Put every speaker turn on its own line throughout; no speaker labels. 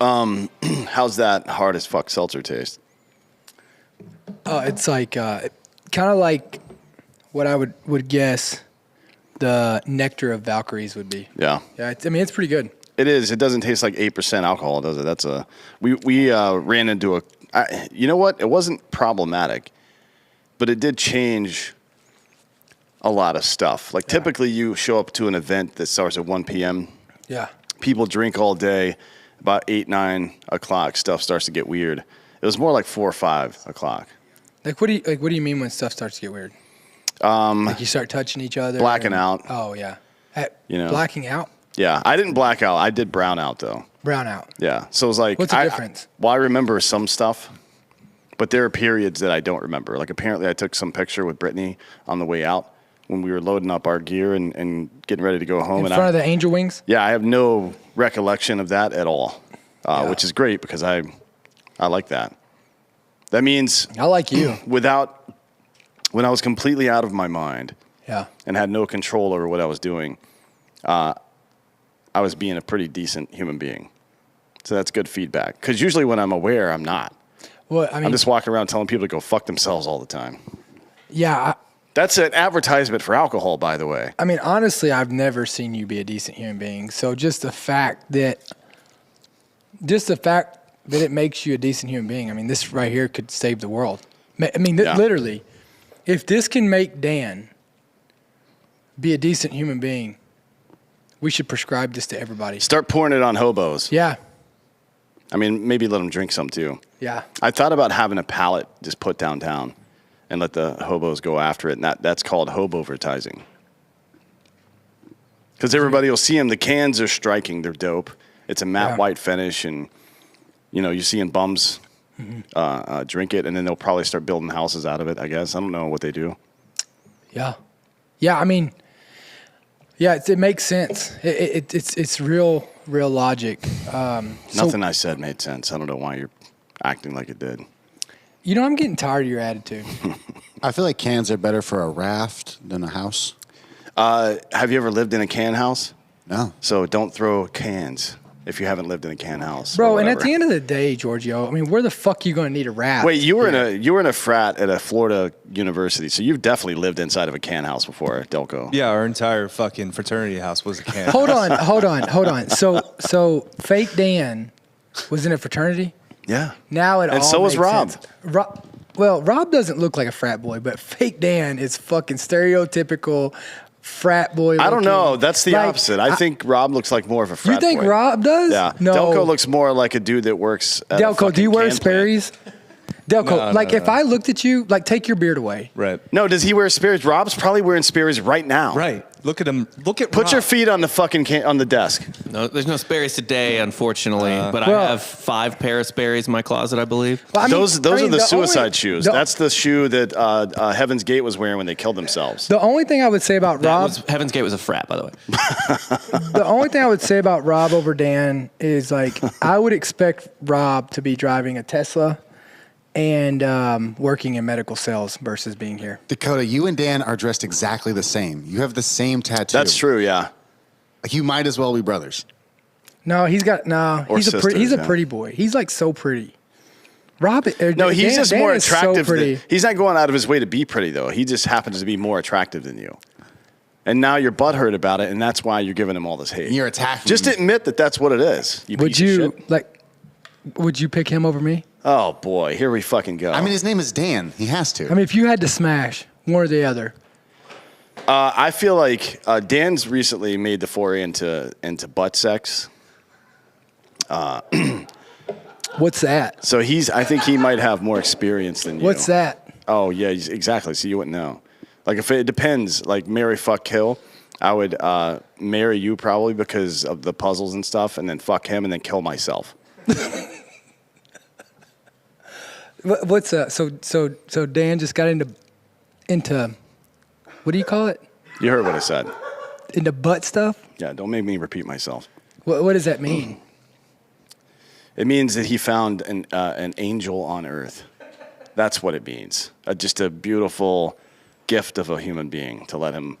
How's that hard as fuck seltzer taste?
It's like kind of like what I would guess the nectar of Valkyries would be.
Yeah.
Yeah, it's pretty good.
It is. It doesn't taste like 8% alcohol, does it? That's we ran into you know what? It wasn't problematic, but it did change a lot of stuff. Like typically you show up to an event that starts at 1 p.m.
Yeah.
People drink all day. About 8, 9 o'clock, stuff starts to get weird. It was more like 4 or 5 o'clock.
What do you mean when stuff starts to get weird? Like you start touching each other,
blacking out.
Oh yeah. Blacking out.
Yeah, I didn't black out. I did brown out though.
Brown out.
Yeah, so it was like
what's the difference?
I remember some stuff, but there are periods that I don't remember. Like apparently, I took some picture with Brittany on the way out when we were loading up our gear and getting ready to go home.
In front of the Angel Wings?
Yeah, I have no recollection of that at all, which is great because I like that. That means
I like you.
when I was completely out of my mind and had no control over what I was doing, I was being a pretty decent human being. So that's good feedback. Because usually when I'm aware, I'm not.
Well, I mean,
I'm just walking around telling people to go fuck themselves all the time.
Yeah.
That's an advertisement for alcohol, by the way.
I mean, honestly, I've never seen you be a decent human being. So just the fact that it makes you a decent human being, I mean, this right here could save the world. I mean, literally, if this can make Dan be a decent human being, we should prescribe this to everybody.
Start pouring it on hobos.
Yeah.
I mean, maybe let them drink some too.
Yeah.
I thought about having a pallet just put downtown and let the hobos go after it. And that's called hobo-vertising. Because everybody will see them. The cans are striking. They're dope. It's a matte white finish. And, you're seeing bums drink it. And then they'll probably start building houses out of it, I guess. I don't know what they do.
Yeah. Yeah, I mean, it makes sense. It's real logic.
Nothing I said made sense. I don't know why you're acting like it did.
I'm getting tired of your attitude.
I feel like cans are better for a raft than a house.
Have you ever lived in a can house?
No.
So don't throw cans if you haven't lived in a can house.
Bro, and at the end of the day, Giorgio, I mean, where the fuck are you going to need a raft?
Wait, you were in a frat at a Florida university, so you've definitely lived inside of a can house before, Delco.
Yeah, our entire fucking fraternity house was a can
house. Hold on. So fake Dan was in a fraternity?
Yeah.
Now
and so was Rob.
Rob doesn't look like a frat boy, but fake Dan is fucking stereotypical frat boy.
I don't know. That's the opposite. I think Rob looks like more of a frat boy.
You think Rob does?
Yeah.
No.
Delco looks more like a dude that works at
Delco, do you wear Sperry's? Delco,
No,
if I looked at you, take your beard away.
Right.
No, does he wear Sperry's? Rob's probably wearing Sperry's right now.
Right. Look at him. Put
Rob. Your feet on the fucking on the desk.
No, there's no Sperry's today, unfortunately. But I have 5 pair of Sperry's in my closet, I believe.
Well, those are the suicide shoes. That's the shoe that Heaven's Gate was wearing when they killed themselves.
The only thing I would say about Rob...
Heaven's Gate was a frat, by the way.
The only thing I would say about Rob over Dan is, I would expect Rob to be driving a Tesla and working in medical sales versus being here.
Dakota, you and Dan are dressed exactly the same. You have the same tattoo.
That's true, yeah.
You might as well be brothers.
No, he's a pretty boy. He's so pretty. Rob,
no, he's just more attractive.
So
he's not going out of his way to be pretty though. He just happens to be more attractive than you. And now you're butthurt about it, and that's why you're giving him all this hate.
And you're attacking
Just
him.
admit that that's what it is.
Would you pick him over me?
Oh, boy. Here we fucking go.
I mean, his name is Dan. He has to.
I mean, if you had to smash one or the other.
I feel like Dan's recently made the foray into butt sex.
What's that?
So I think he might have more experience than you.
What's that?
Oh, yeah, exactly. So you wouldn't know. If it depends, marry, fuck, kill, I would marry you probably because of the puzzles and stuff, and then fuck him and then kill myself.
What's so Dan just got into what do you call it?
You heard what I said.
Into butt stuff?
Yeah, don't make me repeat myself.
What does that mean?
It means that he found an angel on earth. That's what it means. Just a beautiful gift of a human being to let him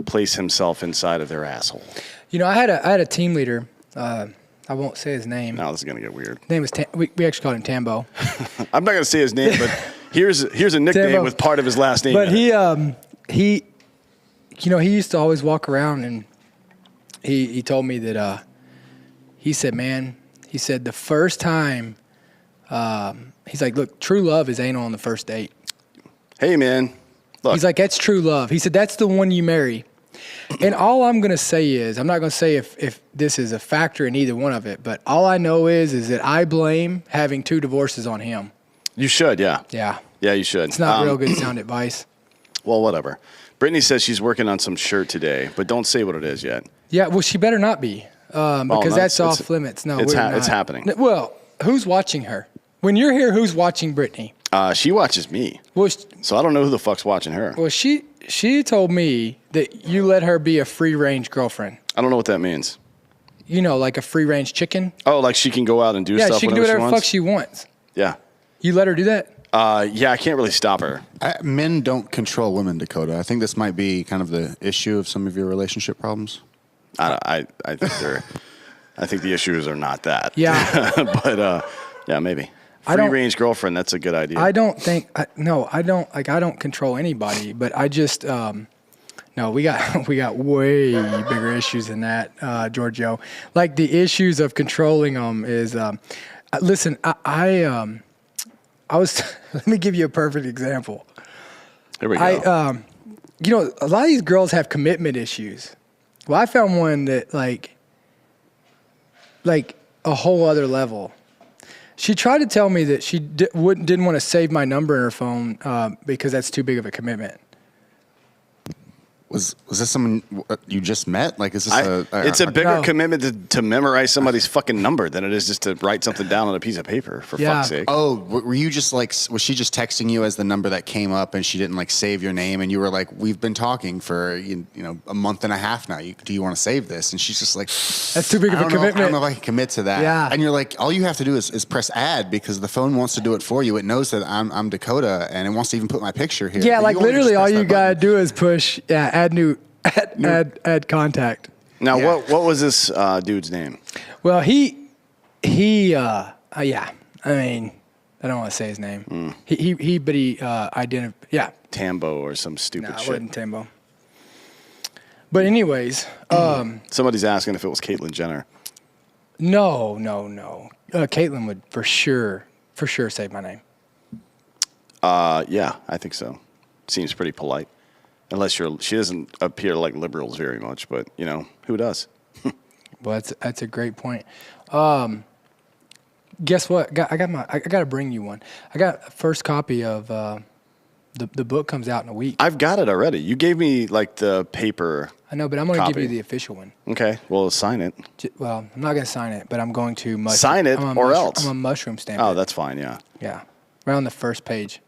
place himself inside of their asshole.
I had a team leader I won't say his name.
Now this is gonna get weird.
His name was we actually called him Tambo.
I'm not gonna say his name, but here's a nickname
Tambo.
with part of his last name.
But
in it.
he used to always walk around, and he told me that he said, man, he said the first time he's like, look, true love is anal on the first date.
Hey man, look.
He's like, that's true love. He said that's the one you marry. And all I'm gonna say is, I'm not gonna say if this is a factor in either one of it, but all I know is that I blame having 2 divorces on him.
You should, yeah.
Yeah.
Yeah, you should.
It's not real good sound advice.
Well, whatever. Brittany says she's working on some shirt today, but don't say what it is yet.
Yeah, well, she better not be, because that's off limits. No,
it's
we're not.
it's happening.
Well, who's watching her? When you're here, who's watching Brittany?
She watches me,
Well,
so I don't know who the fuck's watching her.
well, she told me that you let her be a free range girlfriend.
I don't know what that means.
You know, like a free range chicken.
Oh, like she can go out and do stuff
she can do
whenever
whatever the fuck she wants.
Yeah.
You let her do that?
Yeah, I can't really stop her.
Men don't control women, Dakota. I think this might be kind of the issue of some of your relationship problems.
I think the issues are not that.
Yeah.
But yeah, maybe. Free range girlfriend, that's a good idea.
I don't think I don't control anybody, but I just no, we got way bigger issues than that, Giorgio. Like the issues of controlling them is listen, I was let me give you a perfect example.
Here we go.
You know, a lot of these girls have commitment issues. Well, I found one that like a whole other level. She tried to tell me that she didn't want to save my number in her phone because that's too big of a commitment.
Was this someone you just met? Like, is this
it's a bigger
No.
commitment to memorize somebody's fucking number than it is just to write something down on a piece of paper, for
Yeah.
fuck's sake.
Oh, were you just like, was she just texting you as the number that came up and she didn't like save your name and you were like, we've been talking for, you know, a month and a half now. Do you want to save this? And she's just like,
That's too big of a
I
commitment.
don't know if I can commit to that.
Yeah.
And you're like, all you have to do is press add because the phone wants to do it for you. It knows that I'm Dakota and it wants to even put my picture here.
Yeah,
But
like
you only
literally
just
all
press
you
that
gotta
button.
do is push add contact.
Now,
Yeah.
what was this dude's name?
Well, yeah. I mean, I don't want to say his name. But he identified. Yeah,
Tambo or some stupid
no, it
shit.
wasn't Tambo. But anyways,
Somebody's asking if it was Caitlyn Jenner.
no. Caitlyn would for sure save my name.
Yeah, I think so. Seems pretty polite. Unless she doesn't appear like liberals very much, but you know, who does?
Well, that's a great point. Guess what? I got to bring you one. I got a first copy of the book comes out in a week.
I've got it already. You gave me like the paper.
I know, but I'm going to give
Copy.
you the official one.
Okay, well, sign it.
Well, I'm not going to sign it, but I'm going to
Sign it or else.
I'm a mushroom stamp.
Oh,
it.
that's fine. Yeah.
Yeah, right on the first page.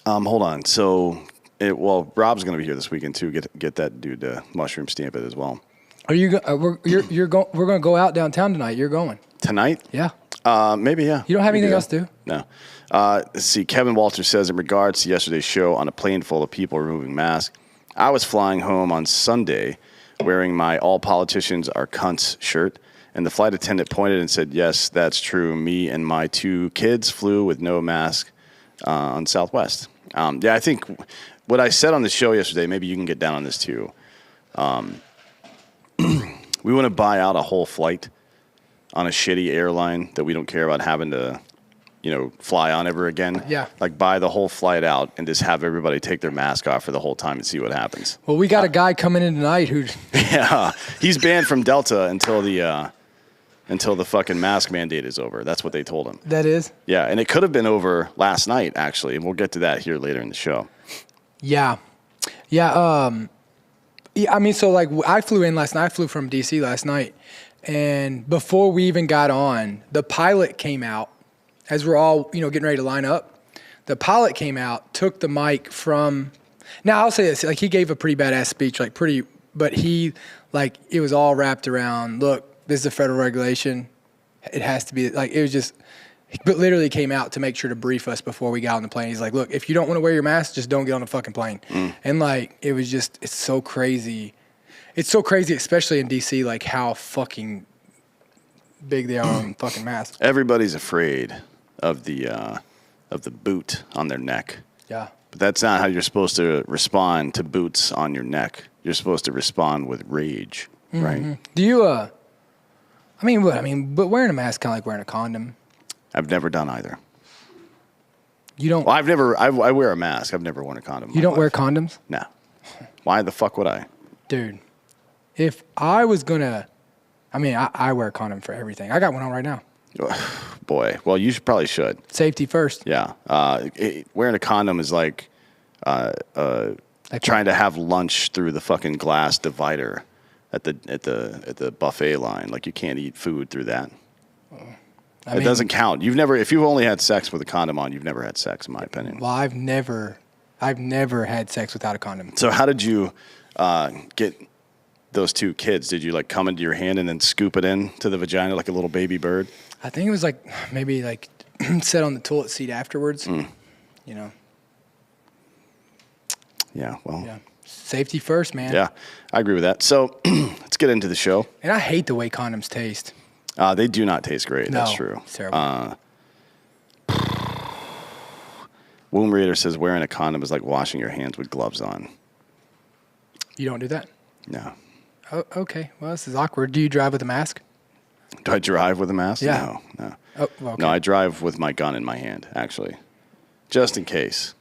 Hold on. So, Rob's going to be here this weekend too. Get that dude to mushroom stamp it as well.
Are you? We're going to go out downtown tonight. You're going
Tonight?
Yeah.
Maybe, yeah.
You don't have
We
anything
do.
else to do?
No. Let's see. Kevin Walter says, in regards to yesterday's show on a plane full of people removing masks, I was flying home on Sunday wearing my All Politicians Are Cunts shirt, and the flight attendant pointed and said, yes, that's true. Me and my 2 kids flew with no mask on Southwest. Yeah, I think what I said on the show yesterday, maybe you can get down on this too. We want to buy out a whole flight on a shitty airline that we don't care about having to, fly on ever again.
Yeah.
Like buy the whole flight out and just have everybody take their mask off for the whole time and see what happens.
Well, we got a guy coming in tonight who.
Yeah. He's banned from Delta until the fucking mask mandate is over. That's what they told him.
That is.
Yeah. And it could have been over last night, actually. And we'll get to that here later in the show.
Yeah. Yeah. Yeah. I mean, so like I flew in last night. I flew from DC last night, and before we even got on, the pilot came out as we're all getting ready to line up. The pilot came out, took the mic from. Now I'll say this: like he gave a pretty badass speech, but he it was all wrapped around. Look, this is a federal regulation. It has to be it was just. But literally came out to make sure to brief us before we got on the plane. He's like, look, if you don't want to wear your mask, just don't get on the fucking plane. And it was just, it's so crazy. It's so crazy, especially in DC, how fucking big they are on fucking masks.
Everybody's afraid of the boot on their neck.
Yeah.
But that's not how you're supposed to respond to boots on your neck. You're supposed to respond with rage, right?
Do you, but wearing a mask kind of like wearing a condom.
I've never done either.
You don't,
Well, I wear a mask. I've never worn a condom. in
you
my
don't wear
life.
condoms?
No. Why the fuck would I?
Dude, if I was going to, I wear a condom for everything. I got one on right now.
Boy, well, you probably should.
Safety first.
Yeah. Wearing a condom is like trying to have lunch through the fucking glass divider at the buffet line. Like you can't eat food through that. It doesn't count. If you've only had sex with a condom on, you've never had sex, in my opinion.
Well, I've never had sex without a condom.
So how did you get those two kids? Did you like come into your hand and then scoop it in to the vagina like a little baby bird?
I think it was maybe sit on the toilet seat afterwards. You know.
Yeah, well.
Yeah. Safety first, man.
Yeah, I agree with that. So let's get into the show.
And I hate the way condoms taste.
They do not taste great. That's
No,
true.
it's terrible.
Womb Raider says wearing a condom is like washing your hands with gloves on.
You don't do that?
No.
Oh, okay. Well, this is awkward. Do you drive with a mask?
Do I drive with a mask?
Yeah.
No.
Oh, well, okay.
No, I drive with my gun in my hand, actually. Just in case.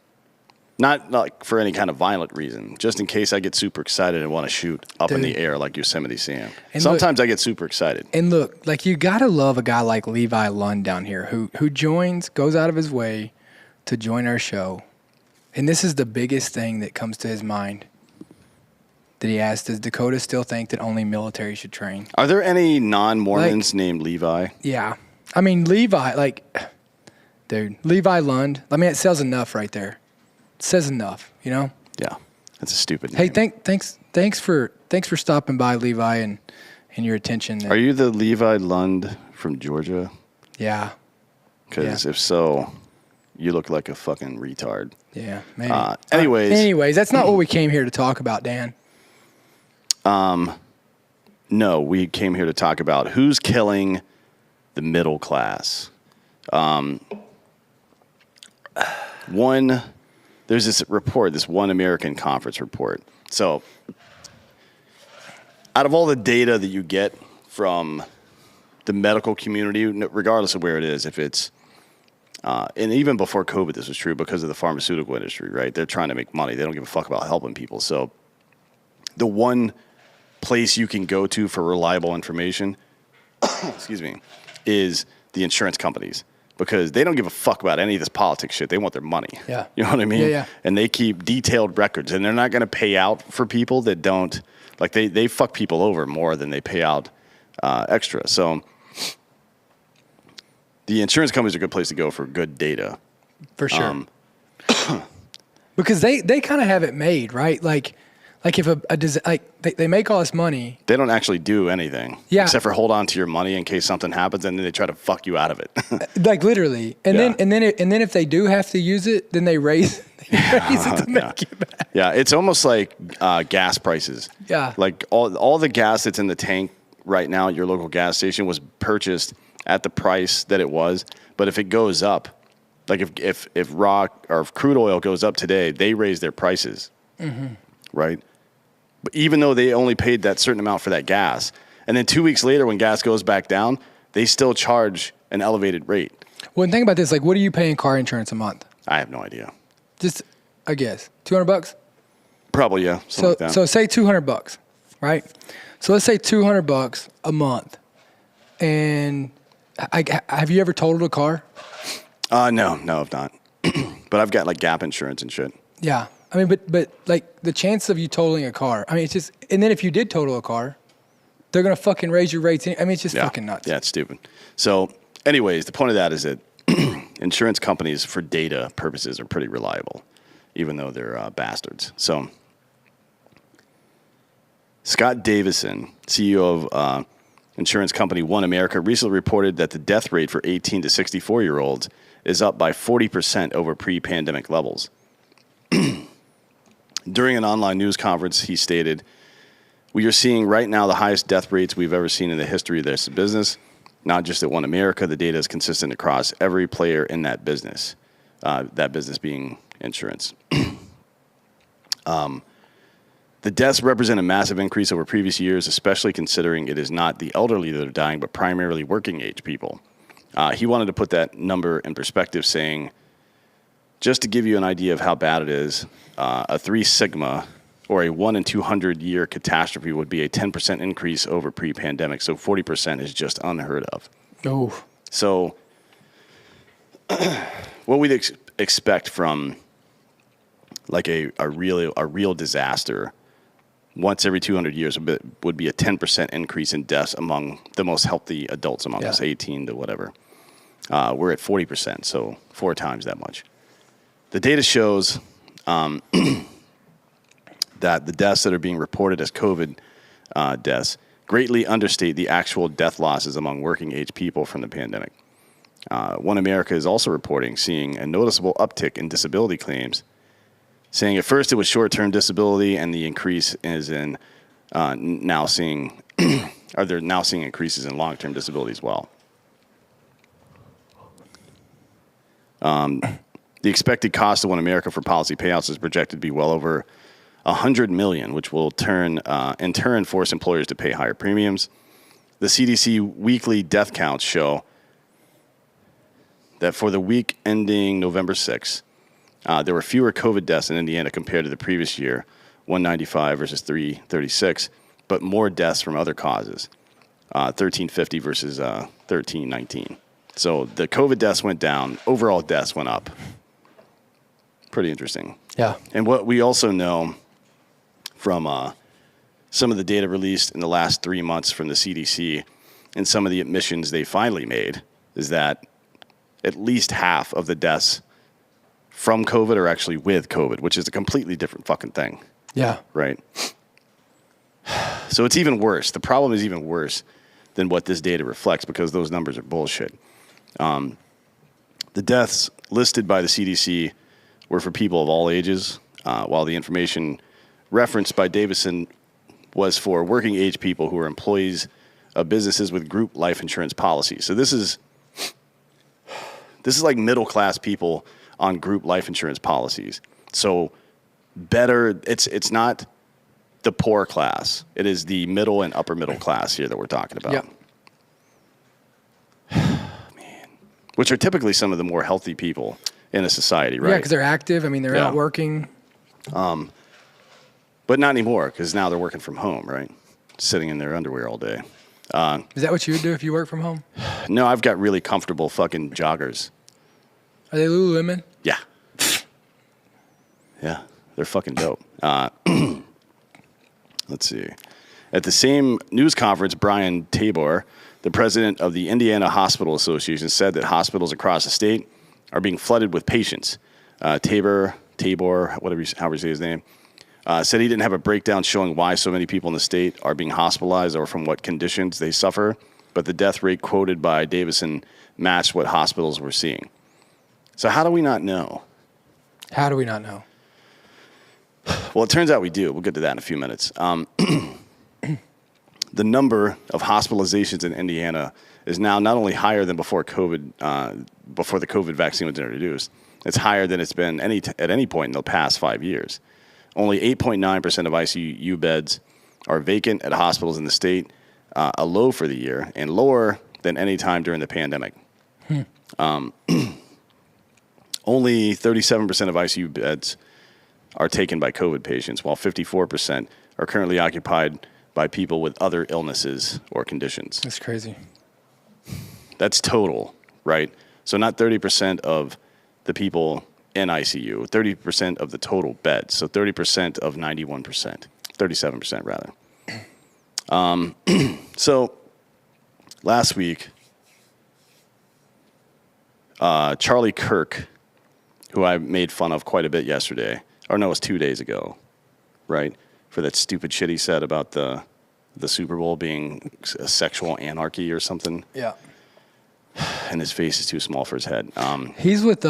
Not like for any kind of violent reason. Just in case I get super excited and want to shoot up in
Dude.
the air like Yosemite Sam.
And
Sometimes I get super excited.
And look, you gotta love a guy like Levi Lund down here who goes out of his way to join our show. And this is the biggest thing that comes to his mind that he asks, does Dakota still think that only military should train?
Are there any non-Mormons named Levi?
Yeah. Levi, dude, Levi Lund, it says enough right there. It says enough, you know?
Yeah. That's a stupid
Hey,
name.
thanks for stopping by, Levi, and your attention.
Are you the Levi Lund from Georgia?
Yeah.
Because
Yeah.
if so, you look like a fucking retard.
Yeah, maybe.
Anyways,
that's not what we came here to talk about, Dan.
no, we came here to talk about who's killing the middle class. There's this report, this One American Conference report. So, out of all the data that you get from the medical community, regardless of where it is, if it's, and even before COVID, this was true because of the pharmaceutical industry, right? They're trying to make money. They don't give a fuck about helping people. So, the one place you can go to for reliable information, excuse me, is the insurance companies. Because they don't give a fuck about any of this politics shit. They want their money.
Yeah.
You know what I mean?
Yeah, yeah.
And they keep detailed records. And they're not going to pay out for people that don't, they fuck people over more than they pay out extra. So the insurance companies are a good place to go for good data.
For sure. Because they kind of have it made, right? If they make all this money.
They don't actually do anything.
Yeah.
Except for hold on to your money in case something happens, and then they try to fuck you out of it.
Literally. And
Yeah.
then if they do have to use it, then they raise it to make it back.
Yeah, it's almost like gas prices.
Yeah.
Like all the gas that's in the tank right now at your local gas station was purchased at the price that it was. But if it goes up, like if rock or if crude oil goes up today, they raise their prices. Mm-hmm. Right? But even though they only paid that certain amount for that gas, and then 2 weeks later when gas goes back down, they still charge an elevated rate.
Well, and think about this. What are you paying car insurance a month?
I have no idea.
Just, I guess, $200?
Probably, yeah. Something like that.
So say $200, right? So let's say $200 a month. And have you ever totaled a car?
No, I've not. But I've got gap insurance and shit.
Yeah. But the chance of you totaling a car, it's just, and then if you did total a car, they're going to fucking raise your rates. It's just fucking nuts.
Yeah, it's stupid. So anyways, the point of that is that insurance companies for data purposes are pretty reliable, even though they're bastards. So Scott Davison, CEO of insurance company One America, recently reported that the death rate for 18 to 64-year-olds is up by 40% over pre-pandemic levels. During an online news conference, he stated, "We are seeing right now the highest death rates we've ever seen in the history of this business. not just at One America. The data is consistent across every player in that business being insurance. The deaths represent a massive increase over previous years, especially considering it is not the elderly that are dying, but primarily working age people. He wanted to put that number in perspective, saying, just to give you an idea of how bad it is, a 3 sigma or a 1 in 200 year catastrophe would be a 10% increase over pre-pandemic. So 40% is just unheard of.
Oh.
So what we'd expect from like a real disaster once every 200 years would be a 10% increase in deaths among the most healthy adults among us, 18 to whatever. We're at 40%, so 4 times that much. The data shows that the deaths that are being reported as COVID deaths greatly understate the actual death losses among working age people from the pandemic. One America is also reporting seeing a noticeable uptick in disability claims, saying at first it was short-term disability, and the increase is in they're now seeing increases in long-term disability as well. The expected cost of One America for policy payouts is projected to be well over $100 million, which will in turn force employers to pay higher premiums. The CDC weekly death counts show that for the week ending November 6th, there were fewer COVID deaths in Indiana compared to the previous year, 195 versus 336, but more deaths from other causes, 1350 versus 1319. So the COVID deaths went down, overall deaths went up. Pretty interesting.
Yeah.
And what we also know from some of the data released in the last 3 months from the CDC and some of the admissions they finally made is that at least half of the deaths from COVID are actually with COVID, which is a completely different fucking thing.
Yeah.
Right? So it's even worse. The problem is even worse than what this data reflects because those numbers are bullshit. The deaths listed by the CDC were for people of all ages, while the information referenced by Davison was for working age people who are employees of businesses with group life insurance policies. So this is like middle class people on group life insurance policies. So better, it's not the poor class. It is the middle and upper middle class here that we're talking about.
Yep.
Man. Which are typically some of the more healthy people in a society, right?
Yeah, because they're active. I mean, they're out working.
But not anymore, because now they're working from home, right? Sitting in their underwear all day.
Is that what you would do if you work from home?
No, I've got really comfortable fucking joggers.
Are they Lululemon?
Yeah. Yeah, they're fucking dope. Let's see. At the same news conference, Brian Tabor, the president of the Indiana Hospital Association, said that hospitals across the state are being flooded with patients. Tabor, however you say his name, said he didn't have a breakdown showing why so many people in the state are being hospitalized or from what conditions they suffer, but the death rate quoted by Davison matched what hospitals were seeing. So how do we not know?
How do we not know?
Well, it turns out we do. We'll get to that in a few minutes. The number of hospitalizations in Indiana is now not only higher than before COVID, before the COVID vaccine was introduced. It's higher than it's been at any point in the past 5 years. Only 8.9% of ICU beds are vacant at hospitals in the state, a low for the year, and lower than any time during the pandemic. Only 37% of ICU beds are taken by COVID patients, while 54% are currently occupied by people with other illnesses or conditions.
That's crazy.
That's total, right? So not 30% of the people in ICU, 30% of the total beds. So 30% of 91%, 37% rather. So last week, Charlie Kirk, who I made fun of quite a bit yesterday, or no, it was 2 days ago, right? For that stupid shit he said about the Super Bowl being a sexual anarchy or something.
Yeah.
And his face is too small for his head.
He's with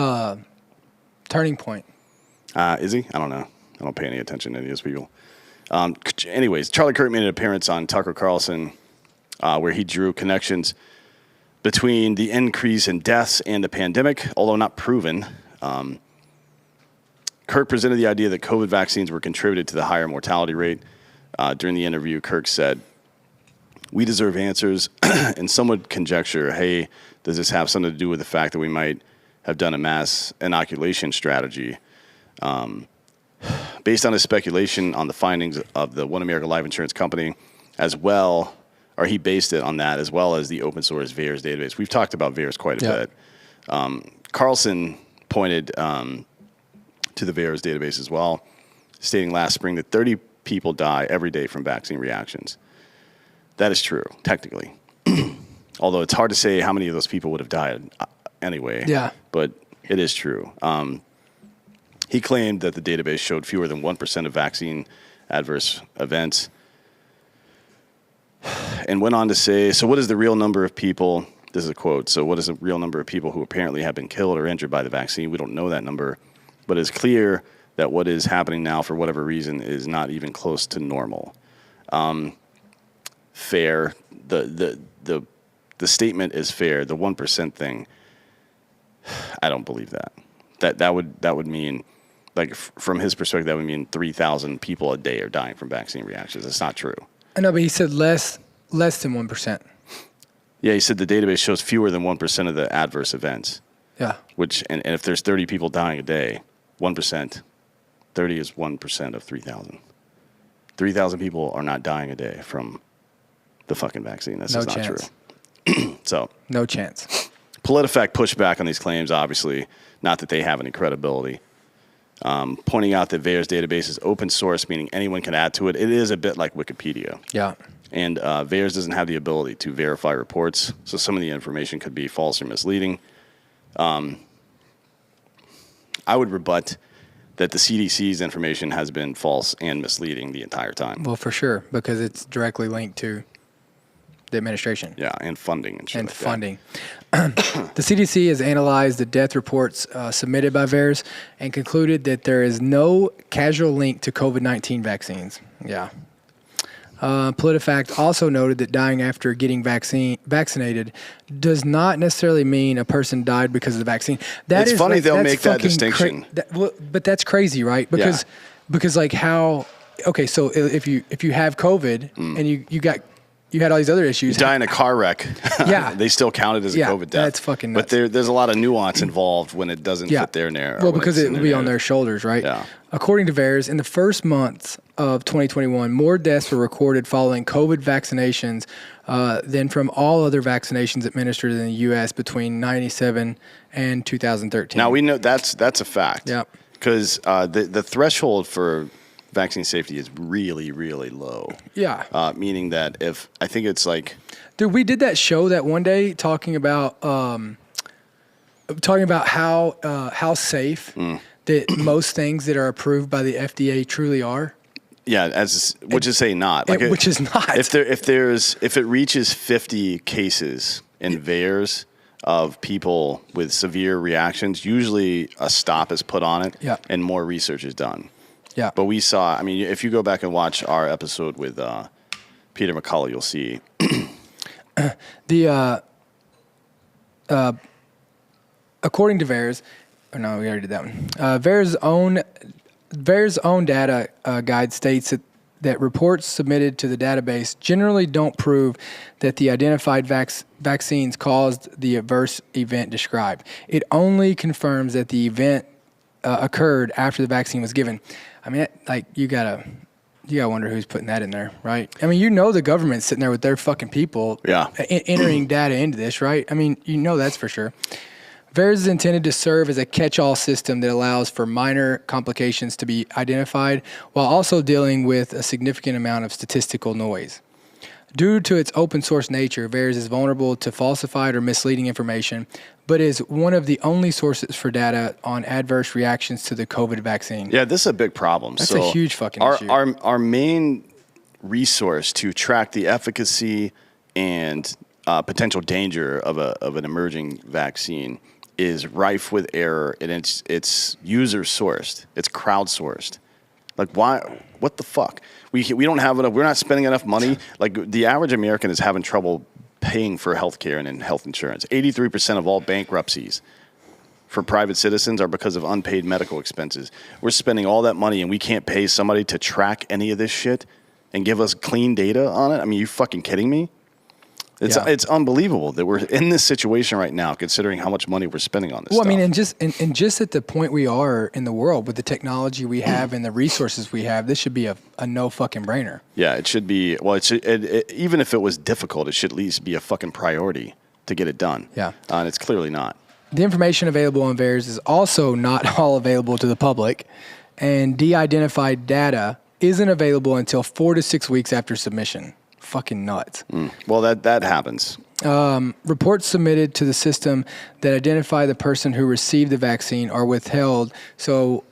Turning Point.
Is he? I don't know. I don't pay any attention to any of those people. Anyways, Charlie Kirk made an appearance on Tucker Carlson where he drew connections between the increase in deaths and the pandemic, although not proven. Kirk presented the idea that COVID vaccines were contributed to the higher mortality rate. During the interview, Kirk said, "We deserve answers," and some would conjecture, hey, does this have something to do with the fact that we might have done a mass inoculation strategy? Based on his speculation on the findings of the One America Life Insurance Company, as well, or he based it on that, as well as the open source VAERS database. We've talked about VAERS quite a bit. Carlson pointed to the VAERS database as well, stating last spring that 30 people die every day from vaccine reactions. That is true, technically. Although it's hard to say how many of those people would have died anyway.
Yeah.
But it is true. He claimed that the database showed fewer than 1% of vaccine adverse events, and went on to say, so what is the real number of people? This is a quote. So what is the real number of people who apparently have been killed or injured by the vaccine? We don't know that number, but it's clear that what is happening now, for whatever reason, is not even close to normal. Fair. The statement is fair. The 1% thing, I don't believe that. That would mean, like, from his perspective, that would mean 3,000 people a day are dying from vaccine reactions. It's not true.
I know, but he said less than 1%.
Yeah, he said the database shows fewer than 1% of the adverse events.
Yeah.
Which, and if there's 30 people dying a day, 1%, 30 is 1% of 3,000. 3,000 people are not dying a day from the fucking vaccine. That's
no
just not
chance.
true. So,
no chance.
PolitiFact pushed back on these claims, obviously, not that they have any credibility. Pointing out that VAERS database is open source, meaning anyone can add to it. It is a bit like Wikipedia.
Yeah.
And VAERS doesn't have the ability to verify reports, so some of the information could be false or misleading. I would rebut that the CDC's information has been false and misleading the entire time.
Well, for sure, because it's directly linked to the administration.
Yeah, and funding and shit
And
like
funding. The CDC has analyzed the death reports submitted by VAERS and concluded that there is no causal link to COVID-19 vaccines. Yeah. PolitiFact also noted that dying after getting vaccinated does not necessarily mean a person died because of the vaccine.
It's funny they'll make that distinction.
But that's crazy, right? Because like how, okay, so if you have COVID and you had all these other issues.
You die in a car wreck.
Yeah.
They still count it as a COVID death.
That's fucking nuts.
But there's a lot of nuance involved when it doesn't fit their narrative.
Well, because it will be on their shoulders, right?
Yeah.
According to VAERS, in the first month of 2021, more deaths were recorded following COVID vaccinations than from all other vaccinations administered in the U.S. between 1997 and 2013.
Now, we know that's a fact.
Yeah.
Because the threshold for vaccine safety is really, really low.
Yeah.
Meaning that if, I think it's like...
Dude, we did that show that one day talking about how safe that most things that are approved by the FDA truly are.
Yeah, which is say not. Like
which is not.
If it reaches 50 cases in VAERS of people with severe reactions, usually a stop is put on it and more research is done.
Yeah.
But we saw, I mean, if you go back and watch our episode with Peter McCullough, you'll see.
According to VAERS, or no, we already did that one. VAERS' own data guide states that reports submitted to the database generally don't prove that the identified vaccines caused the adverse event described. It only confirms that the event occurred after the vaccine was given. I mean, like, you gotta wonder who's putting that in there, right? I mean, the government's sitting there with their fucking people entering data into this, right? I mean, that's for sure. VAERS is intended to serve as a catch-all system that allows for minor complications to be identified while also dealing with a significant amount of statistical noise. Due to its open source nature, VAERS is vulnerable to falsified or misleading information, but is one of the only sources for data on adverse reactions to the COVID vaccine.
Yeah, this is a big problem.
That's a huge fucking issue.
Our main resource to track the efficacy and potential danger of an emerging vaccine is rife with error, and it's user sourced. It's crowdsourced. Like, why? What the fuck? We don't have enough. We're not spending enough money. Like, the average American is having trouble paying for healthcare and health insurance. 83% of all bankruptcies for private citizens are because of unpaid medical expenses. We're spending all that money and we can't pay somebody to track any of this shit and give us clean data on it? I mean, you fucking kidding me? It's unbelievable that we're in this situation right now, considering how much money we're spending on this stuff.
I mean, and just at the point we are in the world with the technology we have and the resources we have, this should be a no fucking brainer.
Yeah, it should be. Well, even if it was difficult, it should at least be a fucking priority to get it done.
Yeah.
And it's clearly not.
The information available on VAERS is also not all available to the public, and de-identified data isn't available until 4 to 6 weeks after submission. Fucking nuts.
Well, that happens.
Reports submitted to the system that identify the person who received the vaccine are withheld so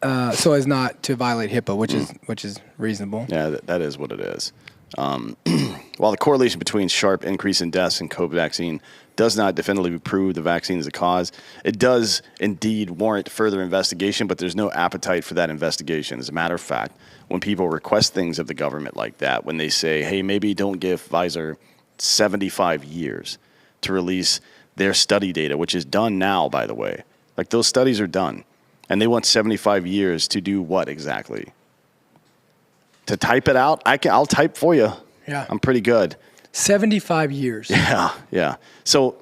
as not to violate HIPAA, which is reasonable.
Yeah, that is what it is. While the correlation between sharp increase in deaths and COVID vaccine does not definitively prove the vaccine is the cause, it does indeed warrant further investigation, but there's no appetite for that investigation. As a matter of fact, when people request things of the government like that, when they say, hey, maybe don't give Pfizer 75 years to release their study data, which is done now, by the way. Like, those studies are done. And they want 75 years to do what exactly? To type it out? I'll type for you.
Yeah.
I'm pretty good.
75 years.
Yeah. So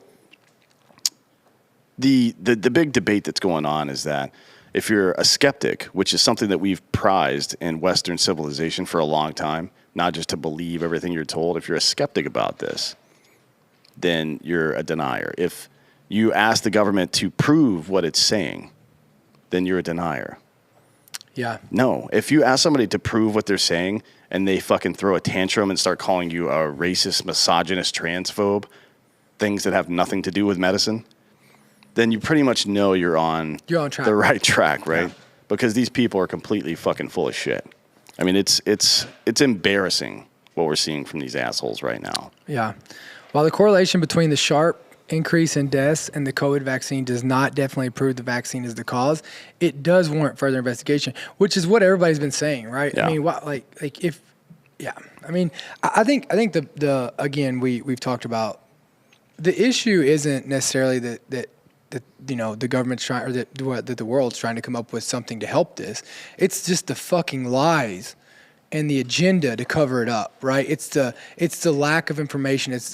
the big debate that's going on is that if you're a skeptic, which is something that we've prized in Western civilization for a long time, not just to believe everything you're told, if you're a skeptic about this, then you're a denier. If you ask the government to prove what it's saying, then you're a denier.
Yeah.
No, if you ask somebody to prove what they're saying and they fucking throw a tantrum and start calling you a racist, misogynist, transphobe, things that have nothing to do with medicine, then you pretty much know you're on
track.
The right track, right?
Yeah.
Because these people are completely fucking full of shit. I mean, it's embarrassing what we're seeing from these assholes right now.
Yeah. While the correlation between the sharp increase in deaths and the COVID vaccine does not definitely prove the vaccine is the cause, it does warrant further investigation, which is what everybody's been saying, right?
Yeah.
I mean, I think the again, we've talked about the issue isn't necessarily that the government's trying, or that the world's trying to come up with something to help this. It's just the fucking lies and the agenda to cover it up, right? It's the lack of information. It's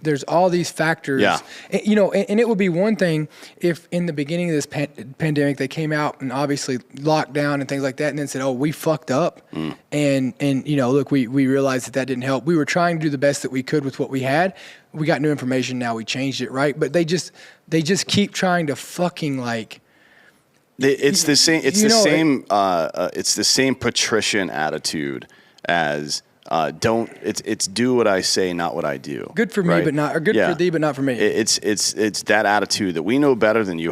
there's all these factors.
Yeah.
And it would be one thing if in the beginning of this pandemic they came out and obviously locked down and things like that, and then said, "Oh, we fucked up," and look, we realized that didn't help. We were trying to do the best that we could with what we had. We got new information now. We changed it, right? But they just keep trying to fucking like.
It's the same. It's the same patrician attitude as it's do what I say, not what I do.
Good for me,
right?
but not, or good for thee, but not for me.
It's that attitude that we know better than you.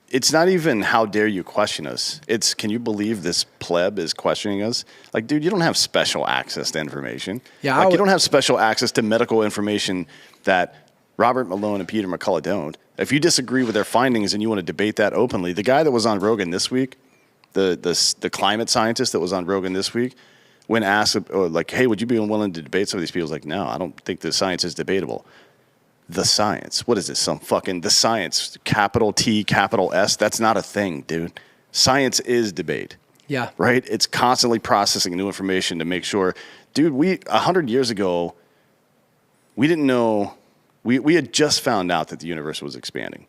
It's not even how dare you question us. It's, can you believe this pleb is questioning us? Like, dude, you don't have special access to information.
Yeah,
you don't have special access to medical information that Robert Malone and Peter McCullough don't. If you disagree with their findings and you want to debate that openly, the guy that was on Rogan this week, the climate scientist that was on Rogan this week, when asked, hey, would you be willing to debate some of these people? He was like, no, I don't think the science is debatable. The science. What is this? The science, capital T, capital S. That's not a thing, dude. Science is debate.
Yeah.
Right? It's constantly processing new information to make sure. Dude, 100 years ago, we didn't know. We had just found out that the universe was expanding.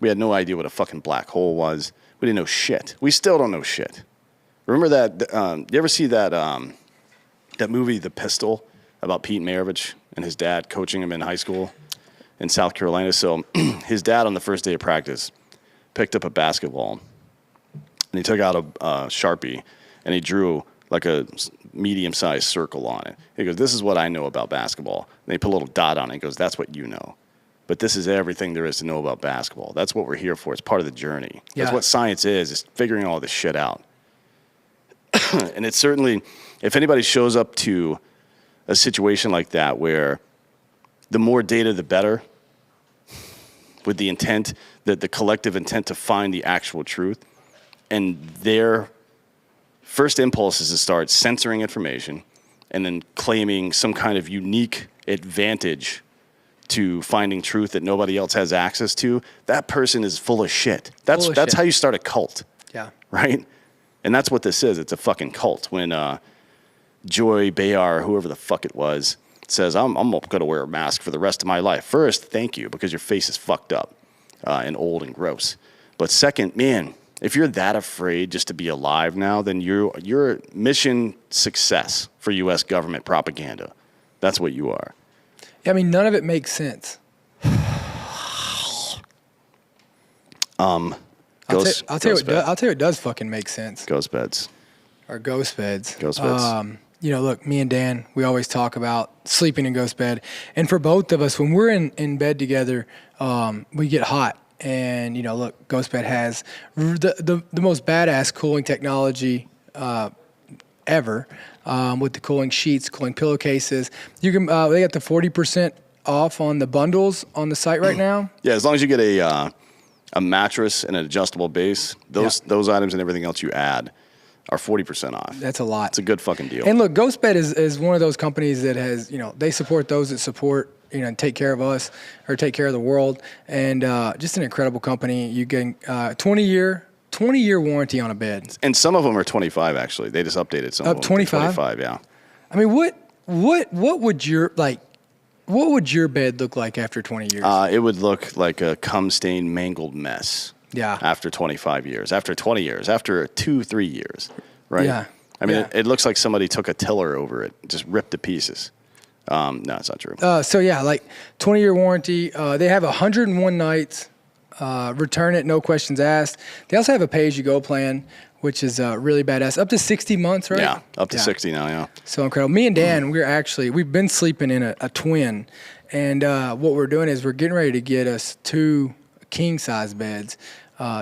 We had no idea what a fucking black hole was. We didn't know shit. We still don't know shit. Remember that? You ever see that movie, The Pistol, about Pete Maravich and his dad coaching him in high school in South Carolina? So his dad, on the first day of practice, picked up a basketball and he took out a Sharpie and he drew like a medium-sized circle on it. He goes, "This is what I know about basketball." And he put a little dot on it. He goes, "That's what you know. But this is everything there is to know about basketball. That's what we're here for. It's part of the journey."
Yeah.
That's what science is figuring all this shit out. And it's certainly, if anybody shows up to a situation like that where the more data, the better, with the intent, that the collective intent to find the actual truth, and their first impulse is to start censoring information and then claiming some kind of unique advantage to finding truth that nobody else has access to, that person is full of shit. That's how you start a cult.
Yeah.
Right? And that's what this is. It's a fucking cult. When Joy Behar, whoever the fuck it was, says, I'm going to wear a mask for the rest of my life. First, thank you, because your face is fucked up and old and gross. But second, man, if you're that afraid just to be alive now, then you're mission success for U.S. government propaganda. That's what you are.
I mean, none of it makes sense. I'll tell you what does fucking make sense.
Ghost beds.
Or ghost beds.
Ghost beds.
Look, me and Dan, we always talk about sleeping in ghost bed. And for both of us, when we're in bed together, we get hot. And, look, ghost bed has the most badass cooling technology ever, with the cooling sheets, cooling pillowcases. You can they got the 40% off on the bundles on the site right now.
Yeah, as long as you get a mattress and an adjustable base, those items and everything else you add are 40% off.
That's a lot.
It's a good fucking deal.
And look, GhostBed is one of those companies that has, they support those that support, and take care of us or take care of the world. And just an incredible company. You get 20-year warranty on a bed.
And some of them are 25, actually. They just updated some of them.
25?
25, yeah.
I mean, what would your bed look like after 20 years?
It would look like a cum-stained, mangled mess.
Yeah.
After 25 years, after 20 years, after 2-3 years, right?
Yeah.
I mean, it looks like somebody took a tiller over it, just ripped to pieces. No, it's not true.
20-year warranty. They have 101 nights. Return it, no questions asked. They also have a pay-as-you-go plan, which is really badass. Up to 60 months, right?
Yeah, up to 60 now, yeah.
So incredible. Me and Dan, we've been sleeping in a twin. And what we're doing is we're getting ready to get us 2 king-size beds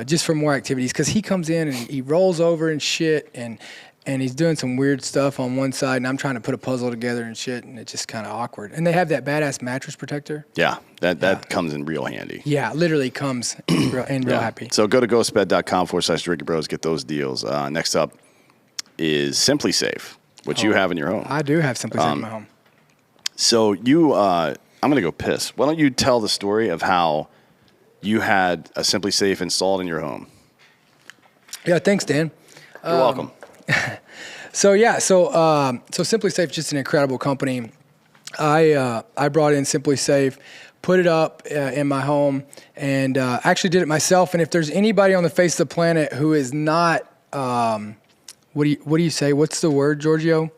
just for more activities. Because he comes in and he rolls over and shit, and he's doing some weird stuff on one side, and I'm trying to put a puzzle together and shit, and it's just kind of awkward. And they have that badass mattress protector.
Yeah, that comes in real handy.
Yeah, literally comes real happy.
So go to ghostbed.com/drinkingbros, get those deals. Next up is Simply Safe, which you have in your home.
I do have Simply Safe in my home.
So I'm going to go piss. Why don't you tell the story of how you had a Simply Safe installed in your home?
Yeah, thanks, Dan.
You're welcome.
So Simply Safe is just an incredible company. I brought in Simply Safe, put it up in my home, and actually did it myself. And if there's anybody on the face of the planet who is not, what do you say? What's the word, Giorgio?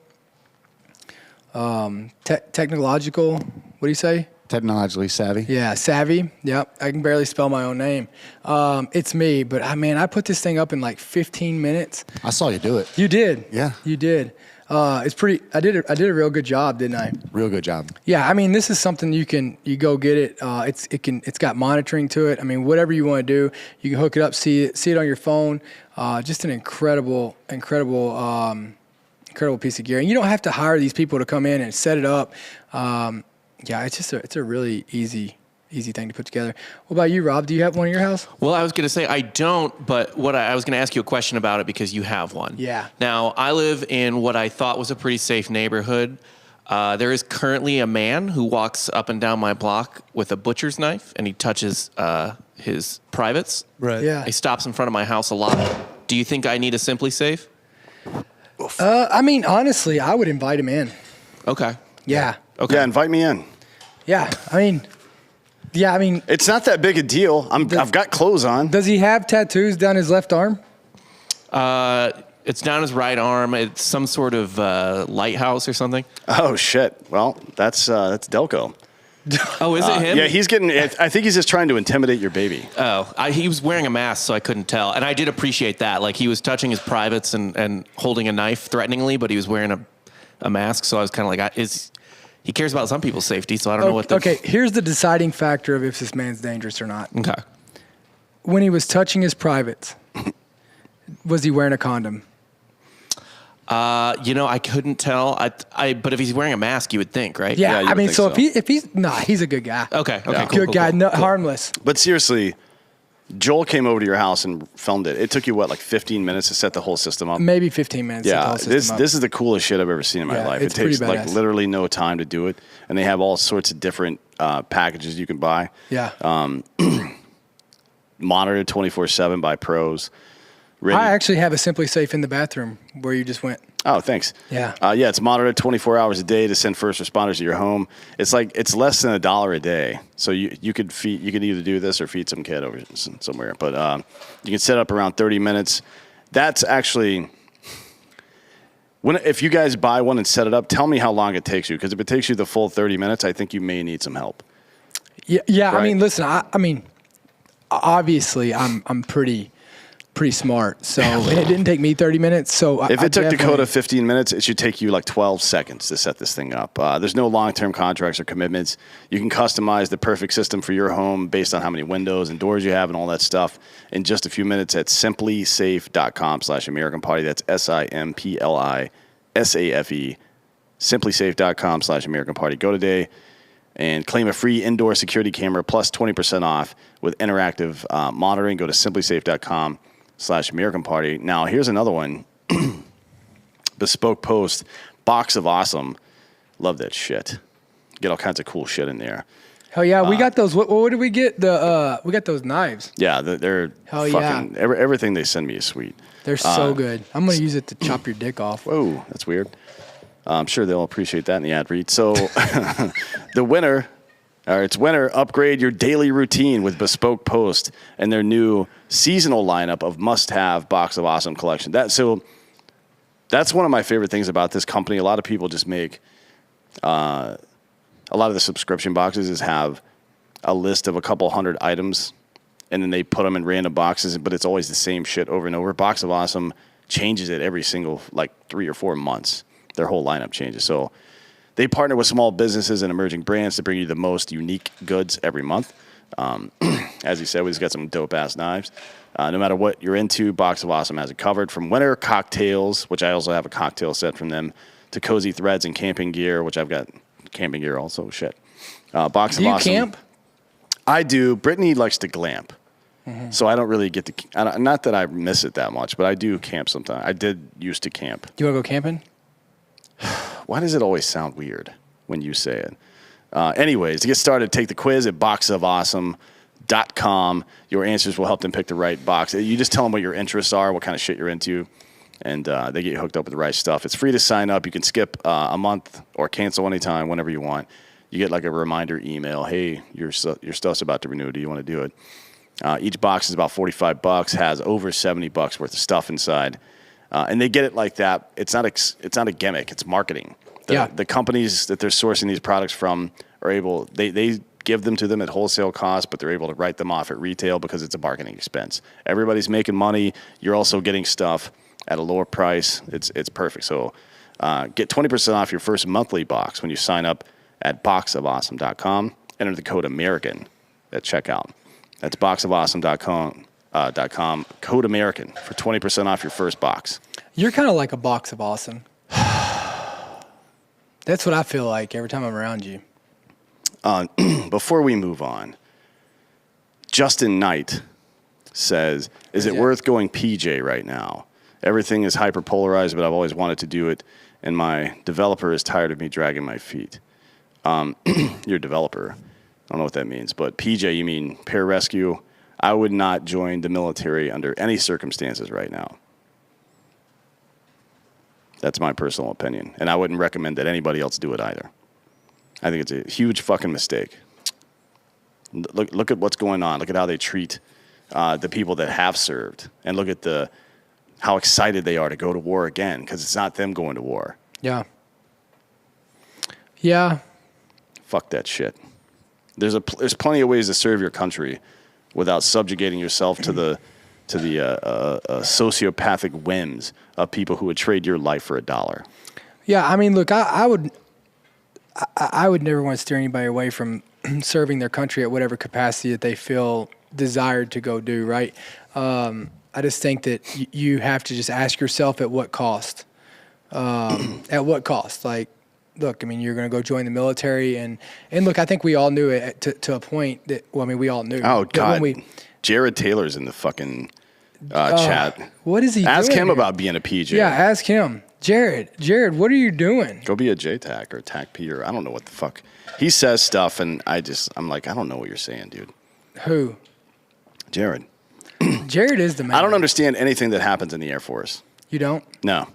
Technological. What do you say?
Technologically savvy.
Yeah, savvy. Yep. I can barely spell my own name. It's me, but I put this thing up in like 15 minutes.
I saw you do it.
You did.
Yeah.
You did. It's pretty. I did a real good job, didn't I?
Real good job.
Yeah. I mean, this is something you go get it. It's got monitoring to it. I mean, whatever you want to do, you can hook it up, see it on your phone. Just an incredible piece of gear. And you don't have to hire these people to come in and set it up. Yeah, it's a really easy thing to put together. What about you, Rob? Do you have one in your house?
Well, I was going to say I don't, but I was going to ask you a question about it because you have one.
Yeah.
Now, I live in what I thought was a pretty safe neighborhood. There is currently a man who walks up and down my block with a butcher's knife, and he touches his privates.
Right.
Yeah.
He stops in front of my house a lot. Do you think I need a Simply Safe?
I mean, honestly, I would invite him in.
Okay.
Yeah.
Okay.
Yeah, invite me in.
Yeah. I mean,
It's not that big a deal. I've got clothes on.
does he have tattoos down his left arm?
It's down his right arm. It's some sort of lighthouse or something.
Oh shit. Well, that's Delco.
Oh, is it him?
Yeah, he's getting. I think he's just trying to intimidate your baby.
Oh, he was wearing a mask, so I couldn't tell. And I did appreciate that. Like, he was touching his privates and holding a knife threateningly, but he was wearing a mask. So I was kind of like, he cares about some people's safety, so I don't know what the...
Okay, here's the deciding factor of if this man's dangerous or not.
Okay.
When he was touching his privates, was he wearing a condom?
I couldn't tell. But if he's wearing a mask, you would think, right?
Yeah,
you
I
would
mean,
think
so
so.
if he's a good guy.
Okay.
Yeah.
Cool,
Good guy,
cool.
no, harmless.
But seriously, Joel came over to your house and filmed it. It took you what, like 15 minutes to set the whole system up?
Maybe 15 minutes.
Yeah, this is the coolest shit I've ever seen in my life. It takes
pretty
like
badass.
literally no time to do it, and they have all sorts of different packages you can buy.
Yeah.
Monitored 24/7 by pros.
I actually have a Simply Safe in the bathroom where you just went.
Oh, thanks.
Yeah.
Yeah, it's monitored 24 hours a day to send first responders to your home. It's less than $1 a day. So you could either do this or feed some kid over somewhere. But you can set up around 30 minutes. That's actually if you guys buy one and set it up, tell me how long it takes you, because if it takes you the full 30 minutes, I think you may need some help.
Yeah.
Right.
I mean, listen. I mean, obviously, I'm pretty smart. So and it didn't take me 30 minutes. So
if it took
definitely-
Dakota 15 minutes, it should take you like 12 seconds to set this thing up. There's no long-term contracts or commitments. You can customize the perfect system for your home based on how many windows and doors you have and all that stuff in just a few minutes at simplysafe.com/American Party. That's SIMPLISAFE. Simplysafe.com/American Party. Go today and claim a free indoor security camera plus 20% off with interactive monitoring. Go to simplysafe.com/American Party. Now, here's another one. Bespoke Post, Box of Awesome. Love that shit. Get all kinds of cool shit in there.
Hell yeah, we got those. What did we get? We got those knives.
Yeah, they're
Hell
fucking,
yeah.
everything they send me is sweet.
They're so good. I'm gonna use it to chop your dick off.
Whoa, that's weird. I'm sure they'll appreciate that in the ad read. So the winner, it's winter. Upgrade your daily routine with Bespoke Post and their new seasonal lineup of must-have Box of Awesome collection. That's one of my favorite things about this company. A lot of people just make a lot of the subscription boxes is have a list of a couple hundred items, and then they put them in random boxes, but it's always the same shit over and over. Box of Awesome changes it every single 3 or 4 months. Their whole lineup changes. So they partner with small businesses and emerging brands to bring you the most unique goods every month. As you said, we just got some dope-ass knives. No matter what you're into, Box of Awesome has it covered. From winter cocktails, which I also have a cocktail set from them, to cozy threads and camping gear, which I've got camping gear also. Shit. Box
Do
of
you
Awesome.
camp?
I do. Brittany likes to glamp. So I don't really get to, not that I miss it that much, but I do camp sometimes. I did used to camp.
Do you want to go camping?
Why does it always sound weird when you say it? Anyways, to get started, take the quiz at boxofawesome.com. Your answers will help them pick the right box. You just tell them what your interests are, what kind of shit you're into, and they get you hooked up with the right stuff. It's free to sign up. You can skip a month or cancel anytime, whenever you want. You get like a reminder email. Hey, your stuff's about to renew. Do you want to do it? Each box is about $45, has over $70 worth of stuff inside. And they get it like that. It's not a gimmick. It's marketing. The companies that they're sourcing these products from are able. They give them to them at wholesale cost, but they're able to write them off at retail because it's a marketing expense. Everybody's making money. You're also getting stuff at a lower price. It's perfect. So get 20% off your first monthly box when you sign up at boxofawesome.com. Enter the code American at checkout. That's boxofawesome.com. Code American for 20% off your first box.
You're kind of like a box of awesome. That's what I feel like every time I'm around you.
Before we move on, Justin Knight says, is it worth going PJ right now? Everything is hyper-polarized, but I've always wanted to do it, and my developer is tired of me dragging my feet. Your developer, I don't know what that means, but PJ, you mean pararescue? I would not join the military under any circumstances right now. That's my personal opinion. And I wouldn't recommend that anybody else do it either. I think it's a huge fucking mistake. Look at what's going on. Look at how they treat the people that have served. And look at how excited they are to go to war again, because it's not them going to war.
Yeah. Yeah.
Fuck that shit. There's plenty of ways to serve your country without subjugating yourself to the sociopathic whims of people who would trade your life for $1.
Yeah, I mean, look, I would never want to steer anybody away from serving their country at whatever capacity that they feel desired to go do, right? I just think that you have to just ask yourself at what cost. At what cost? Like, look, I mean, you're going to go join the military, and look, I think we all knew it to a point that, well, I mean, we all knew.
Oh, God. Jared Taylor's in the fucking chat.
What is he
Ask
doing
him
here?
about being a PJ.
Yeah, ask him. Jared, what are you doing?
Go be a JTAC or TAC-P or I don't know what the fuck. He says stuff, and I'm like, I don't know what you're saying, dude.
Who?
Jared.
Jared is the man.
I don't understand anything that happens in the Air Force.
You don't?
No.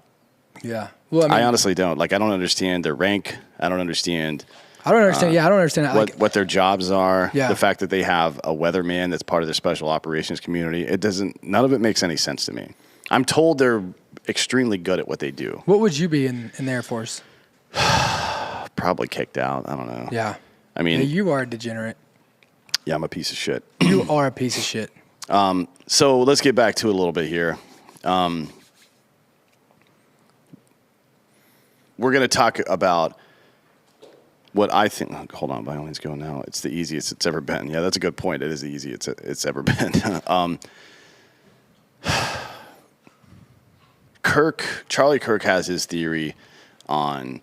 Yeah. Well, I mean,
I honestly don't. Like, I don't understand their rank. I don't understand
I don't understand. I don't understand.
what their jobs are.
Yeah.
The fact that they have a weatherman that's part of their special operations community. None of it makes any sense to me. I'm told they're extremely good at what they do.
What would you be in the Air Force?
Probably kicked out. I don't know.
Yeah.
I mean,
Yeah, you are a degenerate.
yeah, I'm a piece of shit.
You are a piece of shit.
So let's get back to it a little bit here. We're going to talk about what I think. Hold on, violins go now. It's the easiest it's ever been. Yeah, that's a good point. It is the easiest it's ever been. Charlie Kirk has his theory on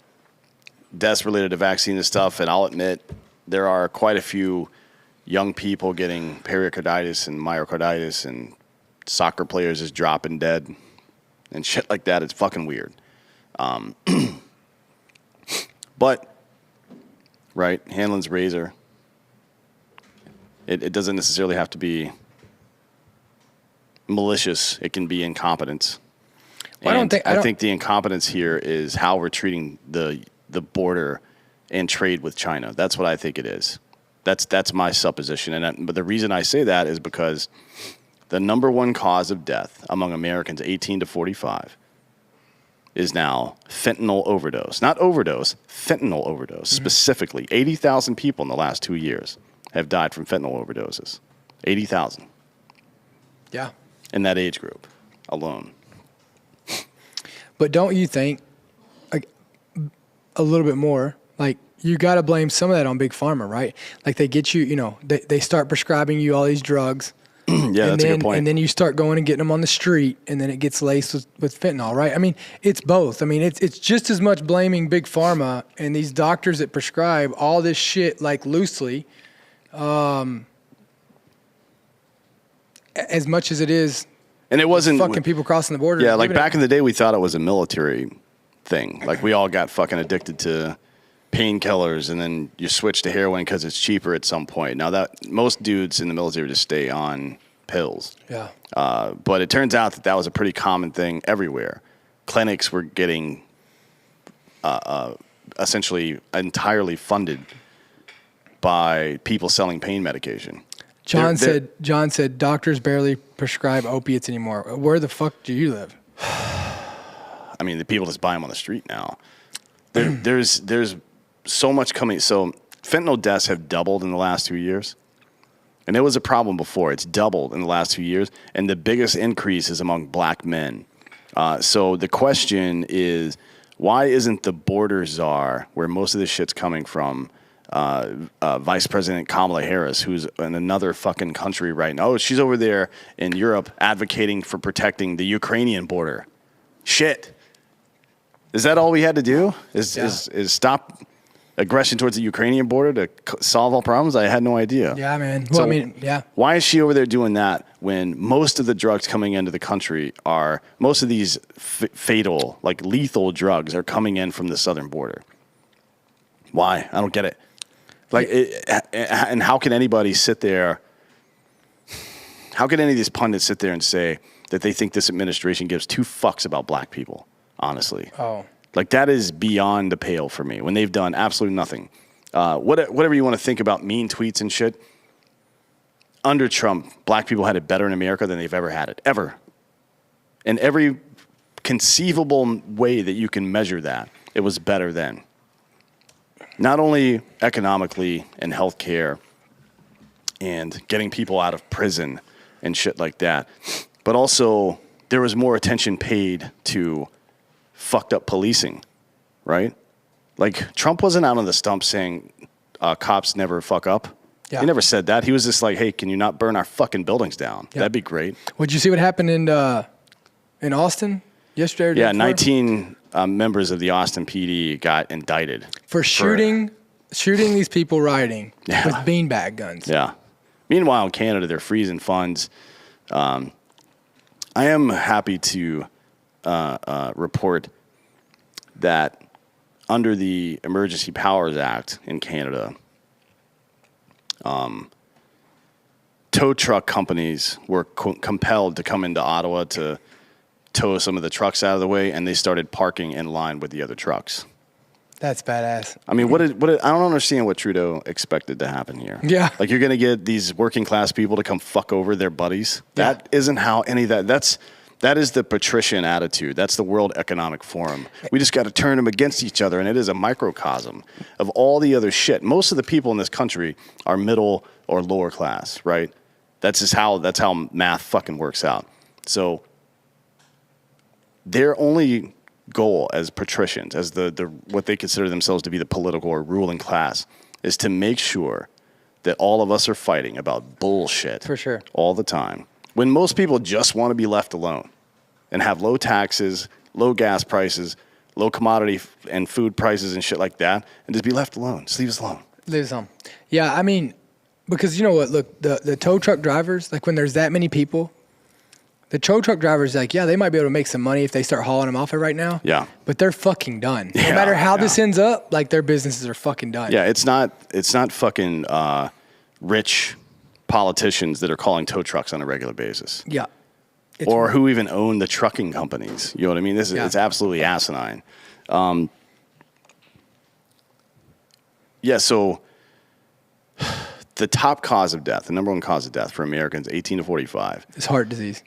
deaths related to vaccine and stuff, and I'll admit there are quite a few young people getting pericarditis and myocarditis, and soccer players is dropping dead and shit like that. It's fucking weird. But, right, Hanlon's razor, it doesn't necessarily have to be malicious. It can be incompetence.
Well,
I think the incompetence here is how we're treating the border and trade with China. That's what I think it is. That's my supposition. But the reason I say that is because the number one cause of death among Americans 18 to 45 is now fentanyl overdose. Not overdose, fentanyl overdose. Specifically, 80,000 people in the last 2 years have died from fentanyl overdoses. 80,000
Yeah.
in that age group alone.
But don't you think, like, a little bit more, like, you got to blame some of that on Big Pharma, right? Like, they get you, they start prescribing you all these drugs.
Yeah, that's a good point.
And then you start going and getting them on the street, and then it gets laced with fentanyl, right? I mean, it's both. I mean, it's just as much blaming Big Pharma and these doctors that prescribe all this shit, like, loosely, as much as it is
And it wasn't
fucking people crossing the border.
Yeah, like back in the day, we thought it was a military thing. Like we all got fucking addicted to painkillers, and then you switch to heroin because it's cheaper at some point. Now that most dudes in the military just stay on pills.
Yeah.
But it turns out that was a pretty common thing everywhere. Clinics were getting essentially entirely funded by people selling pain medication.
John said doctors barely prescribe opiates anymore. Where the fuck do you live?
I mean, the people just buy them on the street now. There's so much coming. So fentanyl deaths have doubled in the last 2 years. And it was a problem before. It's doubled in the last 2 years. And the biggest increase is among black men. So the question is, why isn't the border czar, where most of this shit's coming from, Vice President Kamala Harris, who's in another fucking country right now? Oh, she's over there in Europe advocating for protecting the Ukrainian border. Shit. Is that all we had to do? Is stop aggression towards the Ukrainian border to solve all problems? I had no idea.
Yeah, man. Well,
So
I mean, yeah.
Why is she over there doing that when most of the drugs coming into the country are, most of these fatal, like lethal drugs are coming in from the southern border? Why? I don't get it. Like, and how can anybody sit there? How can any of these pundits sit there and say that they think this administration gives two fucks about black people? Honestly, like that is beyond the pale for me. When they've done absolutely nothing, whatever you want to think about mean tweets and shit. Under Trump, black people had it better in America than they've ever had it, ever. In every conceivable way that you can measure that, it was better then. Not only economically and healthcare and getting people out of prison and shit like that, but also there was more attention paid to fucked up policing, right? Like Trump wasn't out on the stump saying cops never fuck up.
Yeah.
He never said that. He was just like, hey, can you not burn our fucking buildings down?
Yeah.
That'd be great.
Would you see what happened in Austin yesterday? Or the
Yeah,
day before?
19 members of the Austin PD got indicted.
For shooting these people rioting
Yeah.
with beanbag guns.
Yeah. Meanwhile, in Canada, they're freezing funds. I am happy to report that under the Emergency Powers Act in Canada, tow truck companies were compelled to come into Ottawa to tow some of the trucks out of the way, and they started parking in line with the other trucks.
That's badass.
I mean, I don't understand what Trudeau expected to happen here.
Yeah.
Like, you're going to get these working class people to come fuck over their buddies.
Yeah.
That isn't how any of that is the patrician attitude. That's the World Economic Forum. We just got to turn them against each other, and it is a microcosm of all the other shit. Most of the people in this country are middle or lower class, right? That's how math fucking works out. So their only goal as patricians, as the what they consider themselves to be the political or ruling class, is to make sure that all of us are fighting about bullshit
For sure.
all the time. When most people just want to be left alone and have low taxes, low gas prices, low commodity and food prices and shit like that, and just be left alone. Just leave us alone.
There's some. Yeah, I mean, because you know what? Look, the tow truck drivers, like when there's that many people, the tow truck drivers, like, yeah, they might be able to make some money if they start hauling them off it right now.
Yeah.
But they're fucking done.
Yeah,
no matter how
yeah.
this ends up, like their businesses are fucking done.
Yeah, it's not fucking rich politicians that are calling tow trucks on a regular basis.
Yeah.
Or who even own the trucking companies. You know what I mean? It's absolutely asinine. So the top cause of death, the number one cause of death for Americans 18 to 45
It's heart disease.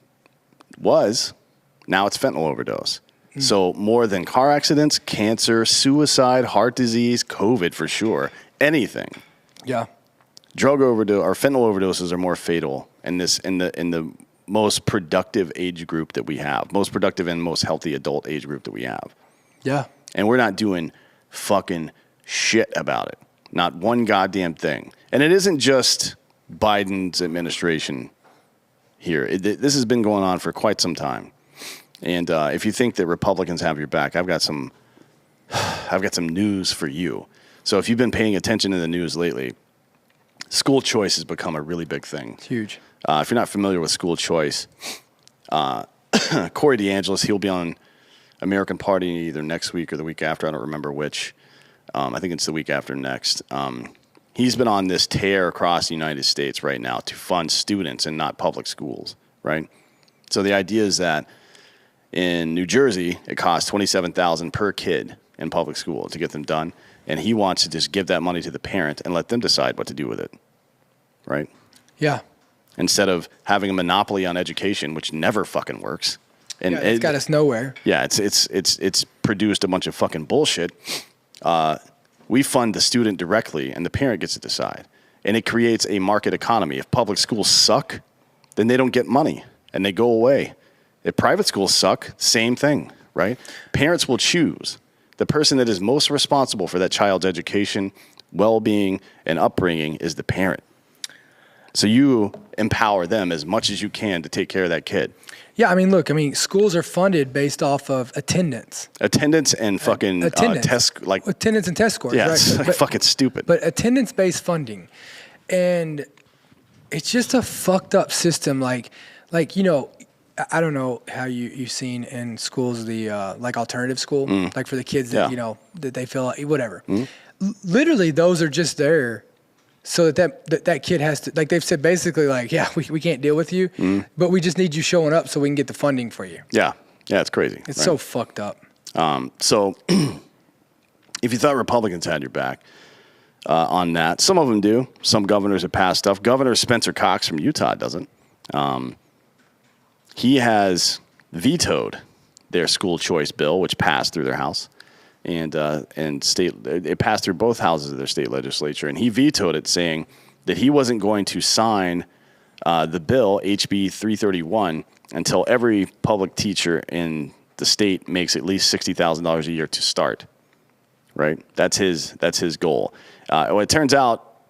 now it's fentanyl overdose. So more than car accidents, cancer, suicide, heart disease, COVID for sure, anything.
Yeah.
Drug overdose or fentanyl overdoses are more fatal in the most productive age group that we have, most productive and most healthy adult age group that we have.
Yeah.
And we're not doing fucking shit about it. Not one goddamn thing. And it isn't just Biden's administration here. This has been going on for quite some time. And if you think that Republicans have your back, I've got some news for you. So if you've been paying attention to the news lately, school choice has become a really big thing.
It's huge.
If you're not familiar with school choice, Corey DeAngelis, he'll be on American Party either next week or the week after. I don't remember which. I think it's the week after next. He's been on this tear across the United States right now to fund students and not public schools, right? So the idea is that in New Jersey, it costs $27,000 per kid in public school to get them done, and he wants to just give that money to the parent and let them decide what to do with it, right?
Yeah.
Instead of having a monopoly on education, which never fucking works. And
It's got us nowhere.
Yeah, it's produced a bunch of fucking bullshit. We fund the student directly, and the parent gets to decide. And it creates a market economy. If public schools suck, then they don't get money, and they go away. If private schools suck, same thing, right? Parents will choose. The person that is most responsible for that child's education, well-being, and upbringing is the parent. So you empower them as much as you can to take care of that kid.
Yeah, I mean, look, schools are funded based off of attendance.
Attendance and fucking test, like
attendance and test scores.
yeah,
right?
it's like fucking stupid.
But attendance-based funding, and it's just a fucked up system. Like you know, I don't know how you've seen in schools the like alternative school, like for the kids that you know that they feel like whatever. Literally, those are just there. So that kid has to, like they've said basically like, yeah, we can't deal with you, but we just need you showing up so we can get the funding for you.
Yeah, it's crazy.
It's so fucked up.
So if you thought Republicans had your back on that, some of them do. Some governors have passed stuff. Governor Spencer Cox from Utah doesn't. He has vetoed their school choice bill, which passed through their house. And it passed through both houses of their state legislature, and he vetoed it, saying that he wasn't going to sign the bill HB 331 until every public teacher in the state makes at least $60,000 a year to start. Right? That's his goal. Well, it turns out,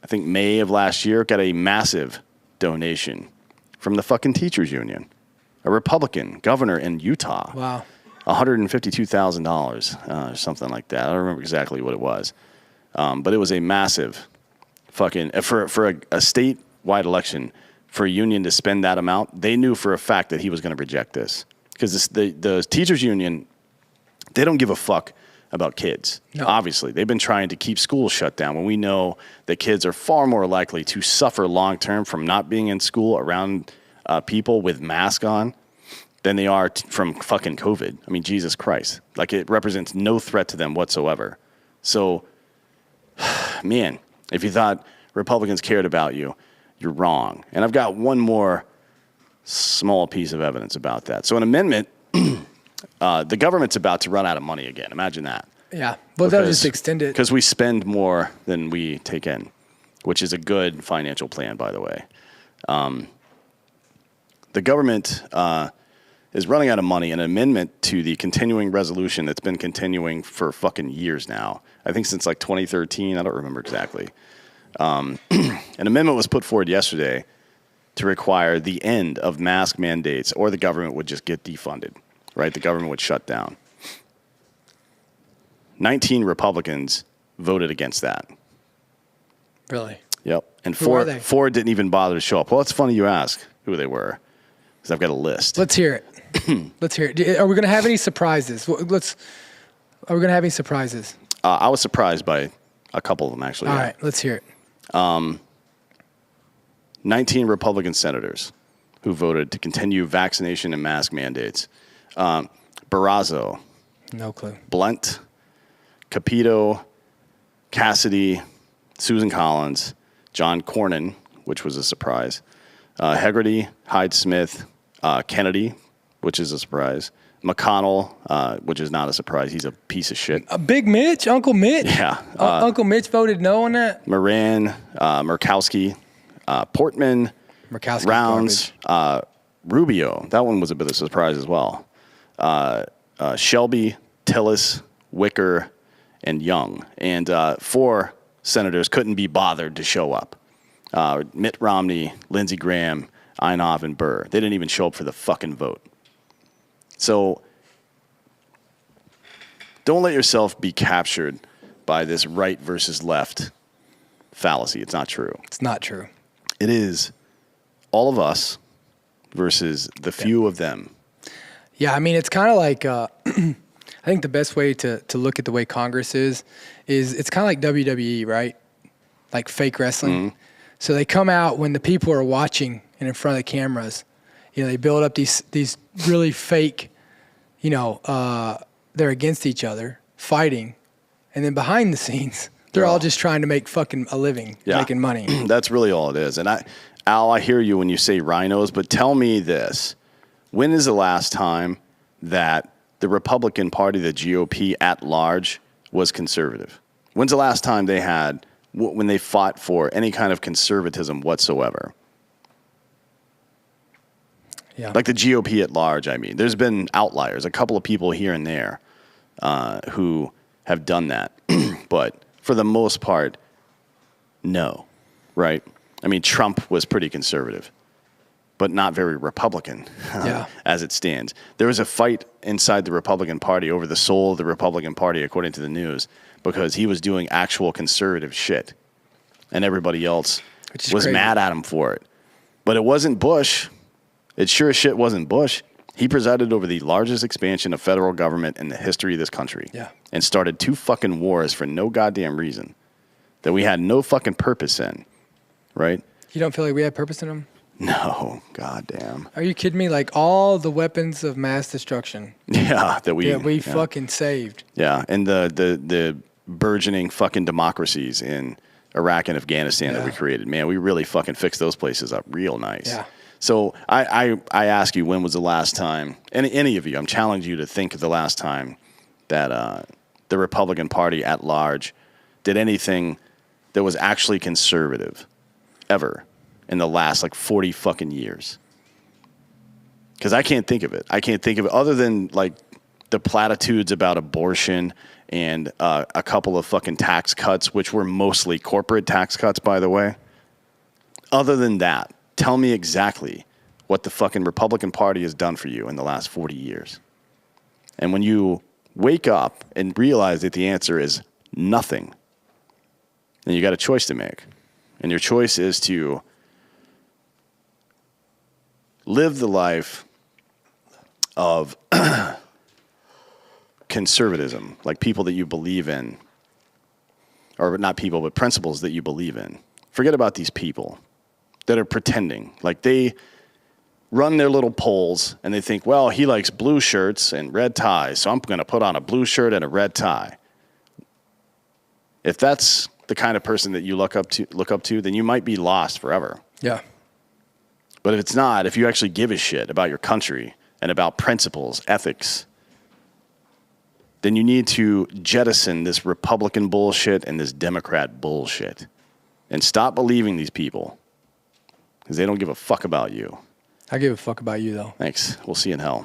I think May of last year, got a massive donation from the fucking teachers union, a Republican governor in Utah.
Wow.
$152,000 or something like that. I don't remember exactly what it was. But it was a massive fucking for a statewide election, for a union to spend that amount, they knew for a fact that he was going to reject this because the teachers union, they don't give a fuck about kids.
No.
Obviously, they've been trying to keep schools shut down when we know that kids are far more likely to suffer long term from not being in school around people with masks on than they are from fucking COVID. I mean, Jesus Christ. Like, it represents no threat to them whatsoever. So, man, if you thought Republicans cared about you, you're wrong. And I've got one more small piece of evidence about that. So an amendment, the government's about to run out of money again. Imagine that.
Yeah. Well, they'll just extend it.
Because we spend more than we take in, which is a good financial plan, by the way. The government is running out of money. An amendment to the continuing resolution that's been continuing for fucking years now. I think since like 2013. I don't remember exactly. An amendment was put forward yesterday to require the end of mask mandates, or the government would just get defunded, right? The government would shut down. 19 Republicans voted against that.
Really?
Yep. And
Who are they?
four didn't even bother to show up. Well, it's funny you ask who they were, because I've got a list.
Let's hear it. Let's hear it. Are we going to have any surprises? Are we going to have any surprises?
I was surprised by a couple of them, actually.
All
yeah.
right, let's hear it.
19 Republican senators who voted to continue vaccination and mask mandates. Barrazo,
No clue.
Blunt, Capito, Cassidy, Susan Collins, John Cornyn, which was a surprise, Hegarty, Hyde-Smith, Kennedy, which is a surprise, McConnell, which is not a surprise. He's a piece of shit.
Big Mitch? Uncle Mitch?
Yeah.
Uncle Mitch voted no on that?
Moran, Murkowski, Portman,
Murkowski's
Rounds, Rubio. That one was a bit of a surprise as well. Shelby, Tillis, Wicker, and Young. And 4 senators couldn't be bothered to show up. Mitt Romney, Lindsey Graham, Inhofe, and Burr. They didn't even show up for the fucking vote. So don't let yourself be captured by this right versus left fallacy. It's not true.
It's not true.
It is all of us versus the few of them.
Yeah, I mean, it's kind of like, I think the best way to look at the way Congress is it's kind of like WWE, right? Like fake wrestling.
Mm-hmm.
So they come out when the people are watching and in front of the cameras. You know, they build up these really fake, they're against each other, fighting. And then behind the scenes, they're all just trying to make fucking a living, making money.
That's really all it is. And Al, I hear you when you say rhinos, but tell me this. When is the last time that the Republican Party, the GOP at large, was conservative? When's the last time they had, when they fought for any kind of conservatism whatsoever?
Yeah.
Like the GOP at large, I mean. There's been outliers, a couple of people here and there who have done that. But for the most part, no, right? I mean, Trump was pretty conservative, but not very Republican as it stands. There was a fight inside the Republican Party over the soul of the Republican Party, according to the news, because he was doing actual conservative shit. And everybody else was
crazy.
mad at him for it. But it wasn't Bush. It sure as shit wasn't Bush. He presided over the largest expansion of federal government in the history of this country.
Yeah.
And started 2 fucking wars for no goddamn reason that we had no fucking purpose in, right?
You don't feel like we had purpose in them?
No, goddamn.
Are you kidding me? Like all the weapons of mass destruction
Yeah, that we
fucking saved.
Yeah, and the burgeoning fucking democracies in Iraq and Afghanistan that we created. Man, we really fucking fixed those places up real nice.
Yeah.
So I ask you, when was the last time, any of you, I'm challenging you to think of the last time that the Republican Party at large did anything that was actually conservative ever in the last like 40 fucking years. Because I can't think of it. I can't think of it other than like the platitudes about abortion and a couple of fucking tax cuts, which were mostly corporate tax cuts, by the way. Other than that, tell me exactly what the fucking Republican Party has done for you in the last 40 years. And when you wake up and realize that the answer is nothing, then you got a choice to make, And your choice is to live the life of conservatism, like people that you believe in, or not people, but principles that you believe in. Forget about these people that are pretending. Like they run their little polls and they think, well, he likes blue shirts and red ties, so I'm going to put on a blue shirt and a red tie. If that's the kind of person that you look up to, then you might be lost forever.
Yeah.
But if it's not, if you actually give a shit about your country and about principles, ethics, then you need to jettison this Republican bullshit and this Democrat bullshit and stop believing these people because they don't give a fuck about you.
I give a fuck about you, though.
Thanks. We'll see you in hell.